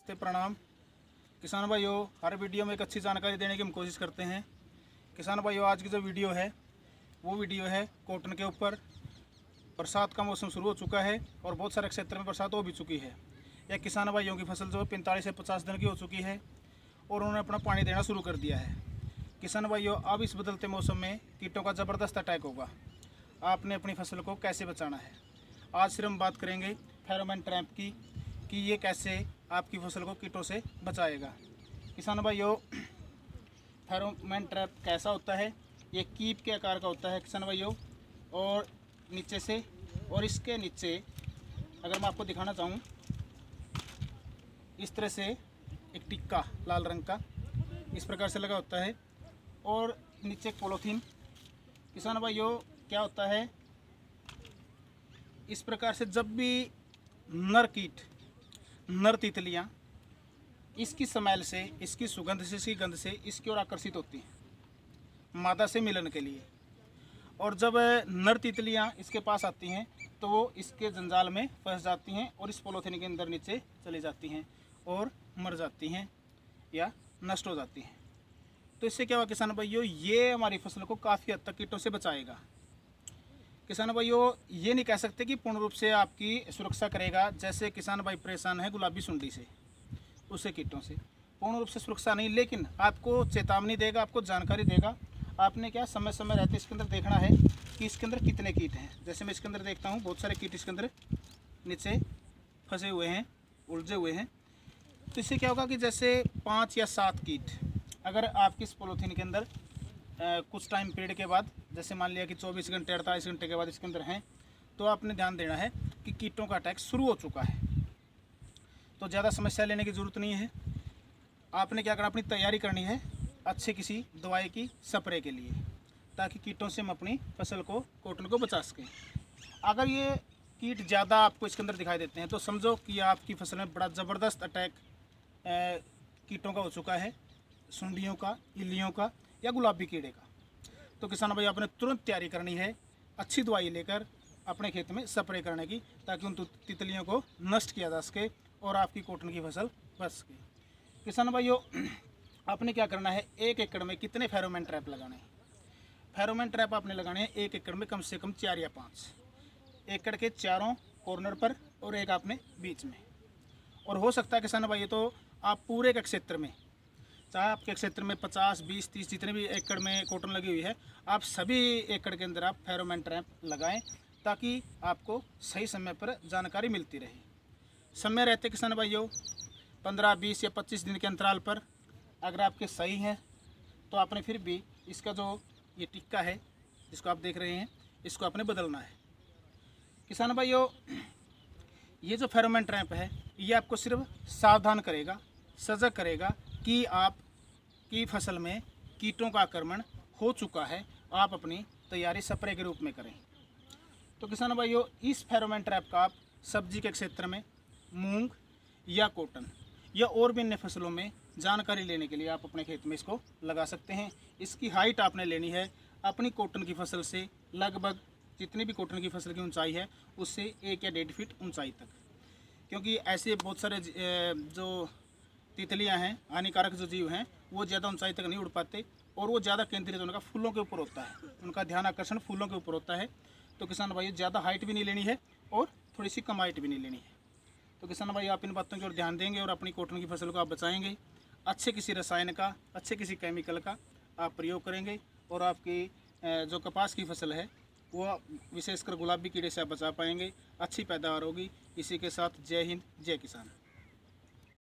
नमस्ते प्रणाम किसान भाइयों। हर वीडियो में एक अच्छी जानकारी देने की हम कोशिश करते हैं। किसान भाइयों, आज की जो वीडियो है वो वीडियो है कॉटन के ऊपर। बरसात का मौसम शुरू हो चुका है और बहुत सारे क्षेत्र में बरसात हो भी चुकी है। यह किसान भाइयों की फसल जो 45 से 50 दिन की हो चुकी है और उन्होंने अपना पानी देना शुरू कर दिया है। किसान भाइयों, अब इस बदलते मौसम में कीटों का ज़बरदस्त अटैक होगा। आपने अपनी फसल को कैसे बचाना है, आज सिर्फ हम बात करेंगे फेरोमोन ट्रैप की कि ये कैसे आपकी फसल को कीटों से बचाएगा। किसान भाइयों, फेरोमोन ट्रैप कैसा होता है? ये कीप के आकार का होता है किसान भाइयों, और नीचे से और इसके नीचे अगर मैं आपको दिखाना चाहूँ, इस तरह से एक टिक्का लाल रंग का इस प्रकार से लगा होता है और नीचे एक पॉलीथीन। किसान भाइयों, क्या होता है, इस प्रकार से जब भी नर कीट, नर तितलियाँ इसकी स्मेल से, इसकी सुगंध से, इसकी गंध से इसकी ओर आकर्षित होती हैं मादा से मिलन के लिए, और जब नर तितलियाँ इसके पास आती हैं तो वो इसके जंजाल में फंस जाती हैं और इस पॉलीथीन के अंदर नीचे चली जाती हैं और मर जाती हैं या नष्ट हो जाती हैं। तो इससे क्या हुआ किसान भाइयों, ये हमारी फसल को काफ़ी हद तक कीटों से बचाएगा। किसान भाइयों, ये नहीं कह सकते कि पूर्ण रूप से आपकी सुरक्षा करेगा। जैसे किसान भाई परेशान है गुलाबी सुंडी से, उससे कीटों से पूर्ण रूप से सुरक्षा नहीं, लेकिन आपको चेतावनी देगा, आपको जानकारी देगा। आपने क्या समय समय रहते इसके अंदर देखना है कि इसके अंदर कितने कीट हैं। जैसे मैं इसके अंदर देखता हूँ, बहुत सारे कीट इसके अंदर नीचे फंसे हुए हैं, उलझे हुए हैं। तो इससे क्या होगा कि जैसे 5 या 7 कीट अगर आपकी इस पॉलीथीन के अंदर कुछ टाइम पीरियड के बाद, जैसे मान लिया कि 24 घंटे 48 घंटे के बाद इसके अंदर हैं, तो आपने ध्यान देना है कि कीटों का अटैक शुरू हो चुका है। तो ज़्यादा समस्या लेने की ज़रूरत नहीं है। आपने क्या करना, अपनी तैयारी करनी है अच्छे किसी दवाई की स्प्रे के लिए, ताकि कीटों से हम अपनी फसल को, कॉटन को बचा सकें। अगर ये कीट ज़्यादा आपको इसके अंदर दिखाई देते हैं तो समझो कि आपकी फसल में बड़ा ज़बरदस्त अटैक कीटों का हो चुका है, सुंडियों का, इल्लियों का या गुलाबी कीड़े का। तो किसान भाई, आपने तुरंत तैयारी करनी है अच्छी दवाई लेकर अपने खेत में स्प्रे करने की, ताकि उन तितलियों को नष्ट किया जा सके और आपकी कॉटन की फसल बच सके। किसान भाइयों, आपने क्या करना है, 1 एकड़ में कितने फेरोमोन ट्रैप लगाने हैं? फेरोमोन ट्रैप आपने लगाने हैं 1 एकड़ में कम से कम 4 या 5 एकड़ के चारों कॉर्नर पर और एक आपने बीच में। और हो सकता है किसान भाई, तो आप पूरे के क्षेत्र में, चाहे आपके क्षेत्र में 50, 20, 30 जितने भी एकड़ में कॉटन लगी हुई है, आप सभी एकड़ के अंदर आप फेरोमोन ट्रैप लगाएं, ताकि आपको सही समय पर जानकारी मिलती रहे। समय रहते किसान भाइयों 15, 20 या 25 दिन के अंतराल पर अगर आपके सही हैं तो आपने फिर भी इसका जो ये टिक्का है जिसको आप देख रहे हैं, इसको आपने बदलना है। किसान भाइयों, ये जो फेरोमोन ट्रैप है ये आपको सिर्फ सावधान करेगा, सजग करेगा कि आपकी फसल में कीटों का आक्रमण हो चुका है, आप अपनी तैयारी स्प्रे के रूप में करें। तो किसान भाइयों, इस फेरोमोन ट्रैप का आप सब्जी के क्षेत्र में, मूंग या कॉटन या और भी अन्य फसलों में जानकारी लेने के लिए आप अपने खेत में इसको लगा सकते हैं। इसकी हाइट आपने लेनी है अपनी कॉटन की फसल से लगभग, जितनी भी कॉटन की फसल की ऊंचाई है उससे 1 या 1.5 फीट ऊंचाई तक, क्योंकि ऐसे बहुत सारे जो तितलियां हैं, हानिकारक जो जीव हैं, वो ज़्यादा ऊंचाई तक नहीं उड़ पाते और वो ज़्यादा केंद्रित उनका फूलों के ऊपर होता है, उनका ध्यान आकर्षण फूलों के ऊपर होता है। तो किसान भाई, ज़्यादा हाइट भी नहीं लेनी है और थोड़ी सी कम हाइट भी नहीं लेनी है। तो किसान भाई, आप इन बातों की ओर ध्यान देंगे और अपनी कॉटन की फसल को आप बचाएंगे। अच्छे किसी रसायन का, अच्छे किसी केमिकल का आप प्रयोग करेंगे और आपकी जो कपास की फसल है वो विशेषकर गुलाबी कीड़े से आप बचा पाएंगे, अच्छी पैदावार होगी। इसी के साथ जय हिंद, जय किसान।